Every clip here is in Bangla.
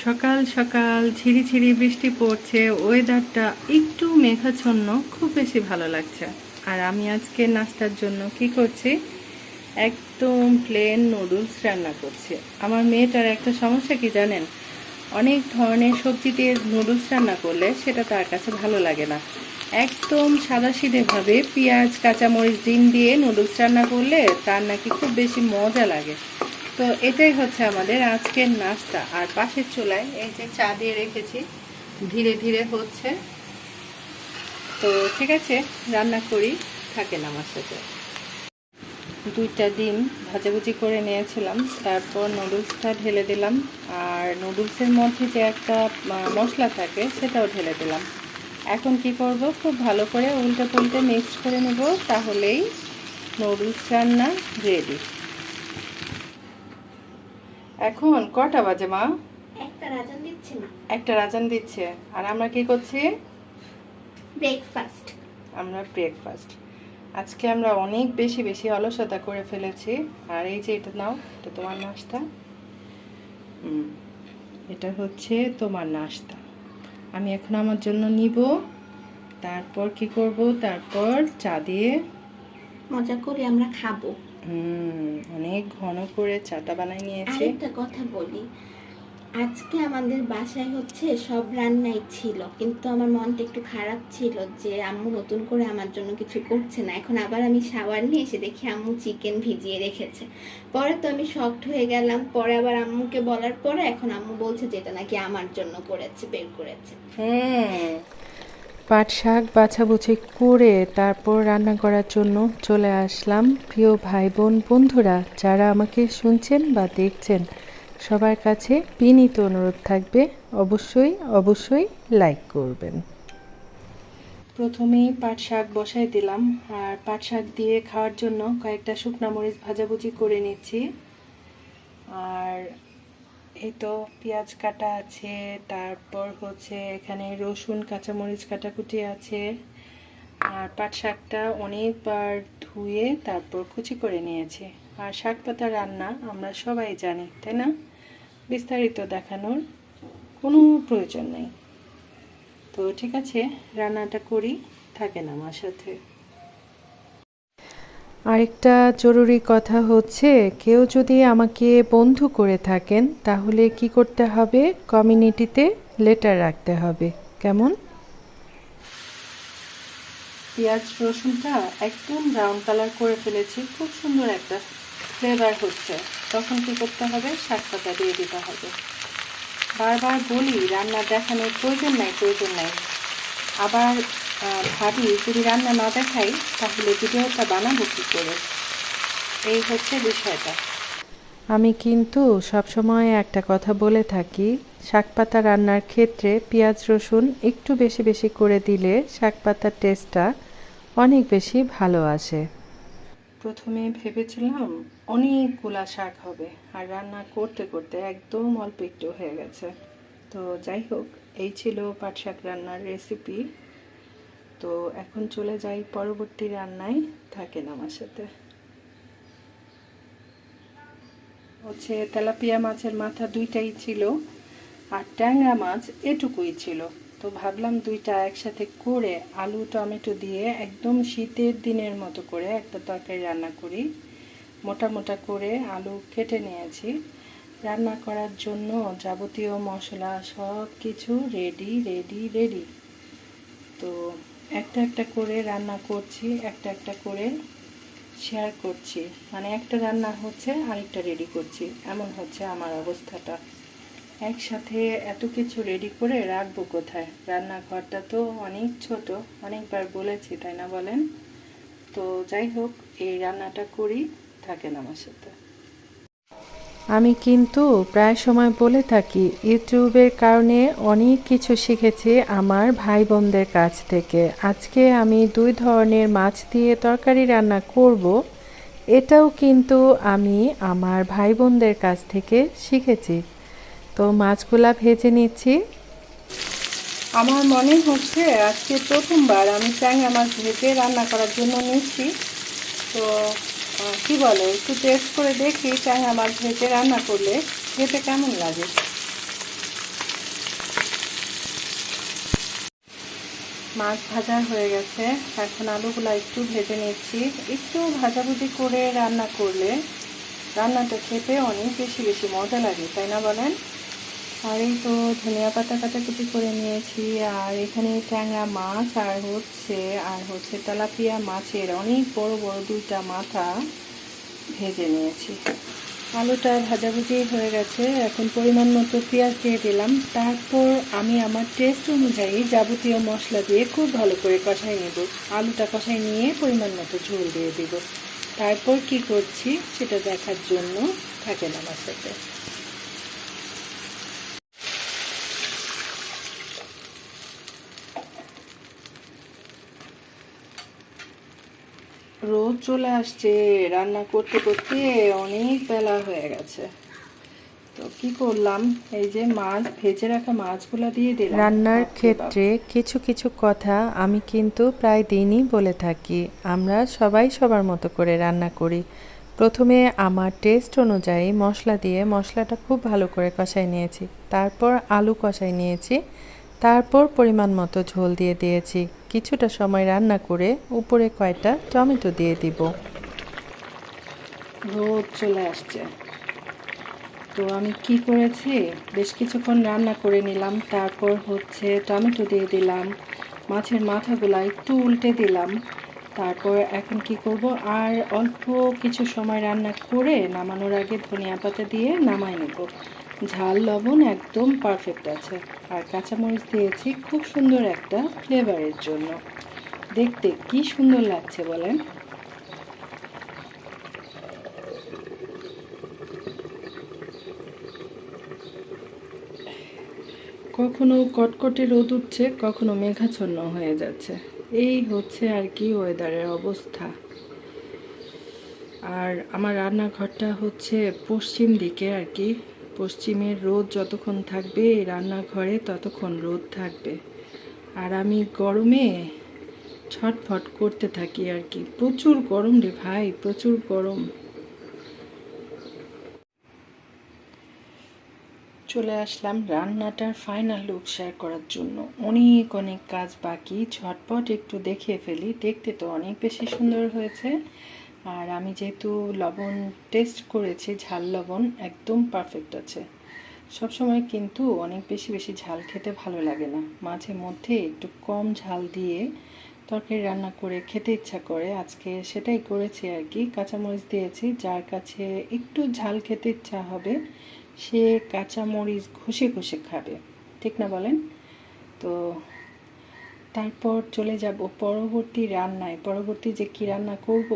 সকাল সকাল ঝিরিঝিরি বৃষ্টি পড়ছে, ওয়েদারটা একটু মেঘাচ্ছন্ন, খুব বেশি ভালো লাগছে। আর আমি আজকে নাস্তার জন্য কি করছি, একদম প্লেন নুডলস রান্না করছি। আমার মেয়েটার একটা সমস্যা কি জানেন, অনেক ধরনের সবজি দিয়ে নুডলস রান্না করলে সেটা তার কাছে ভালো লাগে না। একদম সাদাসিধেভাবে পেঁয়াজ কাঁচামরিচ ডিম দিয়ে নুডলস রান্না করলে তার নাকি খুব বেশি মজা লাগে। তো এটাই হচ্ছে আমাদের আজকের নাস্তা। আর পাশের চুলায় এই যে চা দিয়ে রেখেছি, ধীরে ধীরে হচ্ছে। তো ঠিক আছে, রান্না করি, থাকেন আমার সাথে। দুইটা ডিম ভাজাভুজি করে নিয়েছিলাম, তারপর নুডলসটা ঢেলে দিলাম। আর নুডলসের মধ্যে যে একটা মশলা থাকে সেটাও ঢেলে দিলাম। এখন কি করব, খুব ভালো করে উল্টে পুল্টে মিক্স করে নেব, তাহলেই নুডলস রান্না রেডি। এখন কটা বাজে মা? একটা রাজান দিচ্ছে। আর আমরা কি করছি? আমরা ব্রেকফাস্ট। আজকে আমরা অনেক বেশি বেশি অলসতা করে ফেলেছি। আর এই যে এটা নাও, এটা তোমার নাস্তা। এটা হচ্ছে তোমার নাস্তা, আমি এখন আমার জন্য নিব। তারপর কি করব, তারপর চা দিয়ে মজা করে আমরা খাবো। অনেক ঘন করে চাটা বানাই নিয়েছি। আরেকটা কথা বলি, আজকে আমাদের বাসায় হচ্ছে সব রান্নাই ছিল, কিন্তু আমার মনটা একটু খারাপ ছিল যে আম্মু নতুন করে আমার জন্য কিছু করছে না। এখন আবার আমি শাওয়ার নিয়ে এসে দেখি আম্মু চিকেন ভিজিয়ে রেখেছে। পরে তো আমি শকড হয়ে গেলাম। পরে আবার আম্মুকে বলার পরে এখন আম্মু বলছে যে এটা নাকি আমার জন্য করেছে, বের করেছে। পাট শাক বাছাবুছি করে তারপর রান্না করার জন্য চলে আসলাম। প্রিয় ভাই বোন বন্ধুরা, যারা আমাকে শুনছেন বা দেখছেন, সবার কাছে বিনীত অনুরোধ থাকবে, অবশ্যই অবশ্যই লাইক করবেন। প্রথমেই পাট শাক বসাই দিলাম। আর পাট শাক দিয়ে খাওয়ার জন্য কয়েকটা শুকনো মরিচ ভাজাভুজি করে নিচ্ছি। আর এই তো পেঁয়াজ কাটা আছে, তারপর হচ্ছে এখানে রসুন কাঁচামরিচ কাটাকুটি আছে। আর পাট শাকটা অনেকবার ধুয়ে তারপর কুচি করে নিয়েছি। আর শাক পাতা রান্না আমরা সবাই জানি, তাই না? বিস্তারিত দেখানোর কোনো প্রয়োজন নেই। তো ঠিক আছে, রান্নাটা করি, থাকেন আমার সাথে। আরেকটা জরুরি কথা হচ্ছে, কেউ যদি আমাকে বন্ধু করে থাকেন তাহলে কি করতে হবে, কমিউনিটিতে লেটার রাখতে হবে। কেমন? পেঁয়াজ রসুনটা একদম ব্রাউন কালার করে ফেলেছি, খুব সুন্দর একটা ফ্লেভার হচ্ছে। তখন কি করতে হবে, শাক পাতা দিয়ে দিতে হবে। বারবার বলি রান্না দেখানোর প্রয়োজন নাই। আবার ভাবি যদি রান্না না দেখাই তাহলে ভিডিওটা বানাবো কী করে, এই হচ্ছে বিষয়টা। আমি কিন্তু সবসময় একটা কথা বলে থাকি, শাক পাতা রান্নার ক্ষেত্রে পেঁয়াজ রসুন একটু বেশি বেশি করে দিলে শাক পাতার টেস্টটা অনেক বেশি ভালো আসে। প্রথমে ভেবেছিলাম অনেকগুলা শাক হবে, আর রান্না করতে করতে একদম অল্প একটু হয়ে গেছে। তো যাই হোক, এই ছিল পাট শাক রান্নার রেসিপি। তো এখন চলে যাই পরবর্তী রান্নায়, থাকেন আমার সাথে। হচ্ছে তেলাপিয়া মাছের মাথা দুইটাই ছিল, আর ট্যাংরা মাছ এটুকুই ছিল। তো ভাবলাম দুইটা একসাথে করে আলু টমেটো দিয়ে একদম শীতের দিনের মতো করে একটা তরকারি রান্না করি। মোটা মোটা করে আলু কেটে নিয়েছি। রান্না করার জন্য যাবতীয় মশলা সব কিছু রেডি রেডি রেডি। তো একটা একটা করে রান্না করছি, একটা একটা করে শেয়ার করছি। মানে একটা রান্না হচ্ছে আরেকটা রেডি করছি, এমন হচ্ছে আমার অবস্থাটা। একসাথে এত কিছু রেডি করে রাখবো কোথায়? রান্নাঘরটা তো অনেক ছোট, অনেকবার বলেছি, তাই না বলেন? তো যাই হোক, এই রান্নাটা করি, থাকেন আমার সাথে। আমি কিন্তু প্রায় সময় বলে থাকি, ইউটিউবের কারণে অনেক কিছু শিখেছি আমার ভাই বোনদের কাছ থেকে। আজকে আমি 2 ধরনের মাছ দিয়ে তরকারি রান্না করব, এটাও কিন্তু আমি আমার ভাই বোনদের কাছ থেকে শিখেছি। তো মাছগুলা ভেজে নিচ্ছি। আমার মনে হচ্ছে আজকে প্রথমবার আমি ট্যাংরা মাছ ভেজে রান্না করার জন্য নিচ্ছি। তো কি বলে, একটু টেস্ট করে দেখি ট্যাংরা মাছ ভেজে রান্না করলে খেতে কেমন লাগে। মাছ ভাজা হয়ে গেছে, এখন আলুগুলো একটু ভেজে নিচ্ছি। একটু ভাজাভুজি করে রান্না করলে রান্নাটা খেতে অনেক বেশি বেশি মজা লাগে, তাই না বলেন? আর এই তো ধনিয়া পাতা কাটাকুটি করে নিয়েছি, আর এখানে ট্যাংরা মাছ আর হচ্ছে তেলাপিয়া মাছের অনেক বড় বড় দুইটা মাথা ভেজে নিয়েছি। আলুটা ভাজাভুজি হয়ে গেছে, এখন পরিমাণ মতো পেঁয়াজ দিয়ে দিলাম। তারপর আমি আমার টেস্ট অনুযায়ী যাবতীয় মশলা দিয়ে খুব ভালো করে কষাই নেব। আলুটা কষাই নিয়ে পরিমাণ মতো ঝোল দিয়ে দিব। তারপর কি করছি সেটা দেখার জন্য থাকেন আমার সাথে। রোদ চলে আসছে, রান্না করতে করতে অনেক বেলা হয়ে গেছে। তো কি করলাম, এই যে মাছ ভেজে রাখা মাছগুলো দিয়ে দিলাম। রান্নার ক্ষেত্রে কিছু কিছু কথা আমি কিন্তু প্রায় দিনই বলে থাকি। আমরা সবাই সবার মতো করে রান্না করি। প্রথমে আমার টেস্ট অনুযায়ী মশলা দিয়ে মশলাটা খুব ভালো করে কষাই নিয়েছি, তারপর আলু কষাই নিয়েছি, তারপর পরিমাণ মতো ঝোল দিয়ে দিয়েছি। কিছুটা সময় রান্না করে উপরে কয়টা টমেটো দিয়ে দিব। রোদ চলে আসছে, তো আমি কি করেছি, বেশ কিছুক্ষণ রান্না করে নিলাম। তারপর হচ্ছে টমেটো দিয়ে দিলাম, মাছের মাথাগুলো একটু উল্টে দিলাম। তারপর এখন কি করব, আর অল্প কিছু সময় রান্না করে নামানোর আগে ধনিয়া পাতা দিয়ে নামাই নেব। ঝাল লবণ একদম পারফেক্ট আছে, আর কাঁচামরিচ দিয়েছি খুব সুন্দর একটা ফ্লেভারের জন্য। দেখতে কি সুন্দর লাগছে বলেন। কখনো কটকটে রোদ উঠছে, কখনো মেঘাচ্ছন্ন হয়ে যাচ্ছে। এই হচ্ছে আর কি ওয়েদারের অবস্থা। আর আমার রান্নাঘরটা হচ্ছে পশ্চিম দিকে আর কি। পশ্চিমের রোদ যতক্ষণ থাকবে রান্নাঘরে ততক্ষণ রোদ থাকবে। আর আমি গরমে ছটফট করতে থাকি আর কি। প্রচুর গরম রে ভাই, প্রচুর গরম। চলে আসলাম রান্নাটার ফাইনাল লুক শেয়ার করার জন্য। অনেক অনেক কাজ বাকি, ঝটপট একটু দেখিয়ে ফেলি। দেখতে তো অনেক বেশি সুন্দর হয়েছে। আর আমি যেহেতু লবণ টেস্ট করেছি, ঝাল লবণ একদম পারফেক্ট আছে। সবসময় কিন্তু অনেক বেশি বেশি ঝাল খেতে ভালো লাগে না, মাঝে মধ্যে একটু কম ঝাল দিয়ে তরকারি রান্না করে খেতে ইচ্ছা করে। আজকে সেটাই করেছি আর কি। কাঁচামরিচ দিয়েছি, যার কাছে একটু ঝাল খেতে ইচ্ছা হবে সে কাঁচামরিচ ঘষে ঘষে খাবে, ঠিক না বলেন? তো তারপর চলে যাব পরবর্তী রান্নায়। পরবর্তী যে কী রান্না করব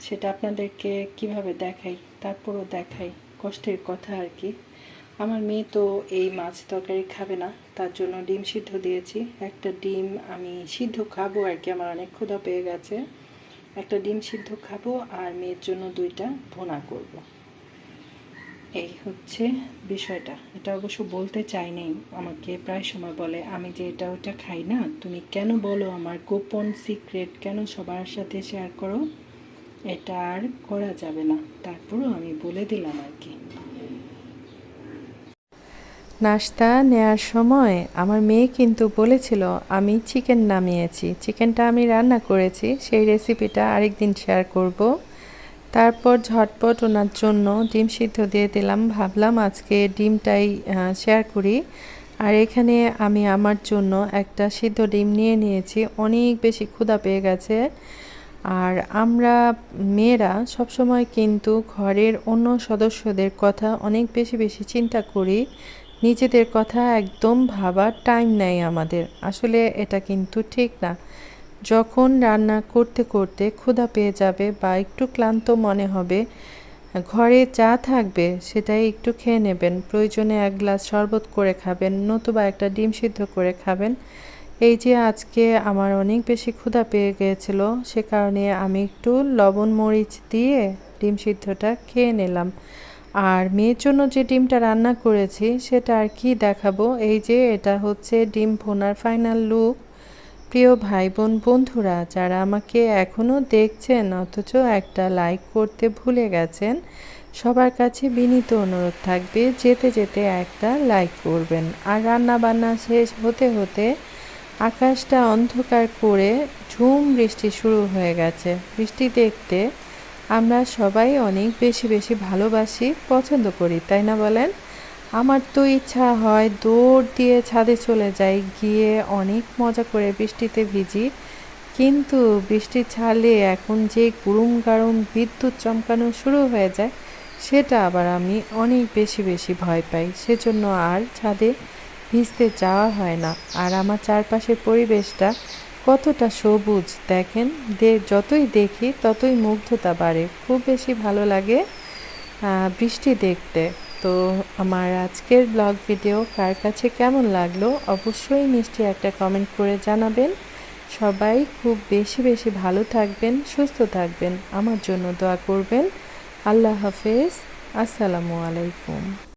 সেটা আপনাদেরকে কিভাবে দেখাই, তারপরও দেখাই। কষ্টের কথা আর কি। আমার মেয়ে তো এই মাছ তরকারি খাবে না, তার জন্য ডিম সিদ্ধ দিয়েছি। একটা ডিম আমি সিদ্ধ খাবো আর কি, আমার অনেক ক্ষুধা পেয়ে গেছে। একটা ডিম সিদ্ধ খাবো আর মেয়ের জন্য দুইটা ভুনা করব। এই হচ্ছে বিষয়টা। এটা অবশ্য বলতে চাইনি, আমাকে প্রায় সময় বলে আমি যে এটা ওটা খাই না, তুমি কেন বলো আমার গোপন সিক্রেট কেন সবার সাথে শেয়ার করো? এটা আর করা যাবে না, তারপরও আমি বলে দিলাম আর কি। নাস্তা নেয়ার সময় আমার মেয়ে কিন্তু বলেছিল আমি চিকেন নামিয়েছি, চিকেনটা আমি রান্না করেছি, সেই রেসিপিটা আরেকদিন শেয়ার করব। তারপর ঝটপট ওনার জন্য ডিম সিদ্ধ দিয়ে দিলাম। ভাবলাম আজকে ডিমটাই শেয়ার করি। আর এখানে আমি আমার জন্য একটা সিদ্ধ ডিম নিয়ে নিয়েছি, অনেক বেশি ক্ষুধা পেয়ে গেছে। আর আমরা মেয়েরা সবসময় কিন্তু ঘরের অন্য সদস্যদের কথা অনেক বেশি বেশি চিন্তা করি, নিজেদের কথা একদম ভাবার টাইম নেই আমাদের। আসলে এটা কিন্তু ঠিক না। যখন রান্না করতে করতে ক্ষুধা পেয়ে যাবে বা একটু ক্লান্ত মনে হবে, ঘরে যা থাকবে সেটাই একটু খেয়ে নেবেন। প্রয়োজনে এক গ্লাস শরবত করে খাবেন, নতুবা একটা ডিম সিদ্ধ করে খাবেন। এই যে আজকে আমার অনেক বেশি ক্ষুধা পেয়ে গিয়েছিল, সে কারণে আমি একটু লবণ মরিচ দিয়ে ডিম সিদ্ধটা খেয়ে নিলাম। আর মেয়ের জন্য যে ডিমটা রান্না করেছি সেটা আর কি দেখাবো। এই যে এটা হচ্ছে ডিম ভুনার ফাইনাল লুক। প্রিয় ভাই বোন বন্ধুরা যারা আমাকে এখনও দেখছেন অথচ একটা লাইক করতে ভুলে গেছেন, সবার কাছে বিনীত অনুরোধ থাকবে যেতে যেতে একটা লাইক করবেন। আর রান্না বান্না শেষ হতে হতে আকাশটা অন্ধকার করে ঝুম বৃষ্টি শুরু হয়ে গেছে। বৃষ্টি দেখতে আমরা সবাই অনেক বেশি বেশি ভালোবাসি, পছন্দ করি, তাই না বলেন? আমার তো ইচ্ছা হয় দৌড় দিয়ে ছাদে চলে যাই, গিয়ে অনেক মজা করে বৃষ্টিতে ভিজি। কিন্তু বৃষ্টি ছাড়লে এখন যে গুড়ুম গাড়ুম বিদ্যুৎ চমকানো শুরু হয়ে যায়, সেটা আবার আমি অনেক বেশি বেশি ভয় পাই। সেজন্য আর ছাদে ভিজতে যাওয়া হয় না। আর আমার চারপাশের পরিবেশটা কতটা সবুজ দেখেন, যতই দেখি ততই মুগ্ধতা বাড়ে। খুব বেশি ভালো লাগে বৃষ্টি দেখতে। তো আমার আজকের ব্লগ ভিডিও কার কাছে কেমন লাগলো অবশ্যই নিশ্চয়ই একটা কমেন্ট করে জানাবেন। সবাই খুব বেশি বেশি ভালো থাকবেন, সুস্থ থাকবেন, আমার জন্য দোয়া করবেন। আল্লাহ হাফেজ, আসসালামু আলাইকুম।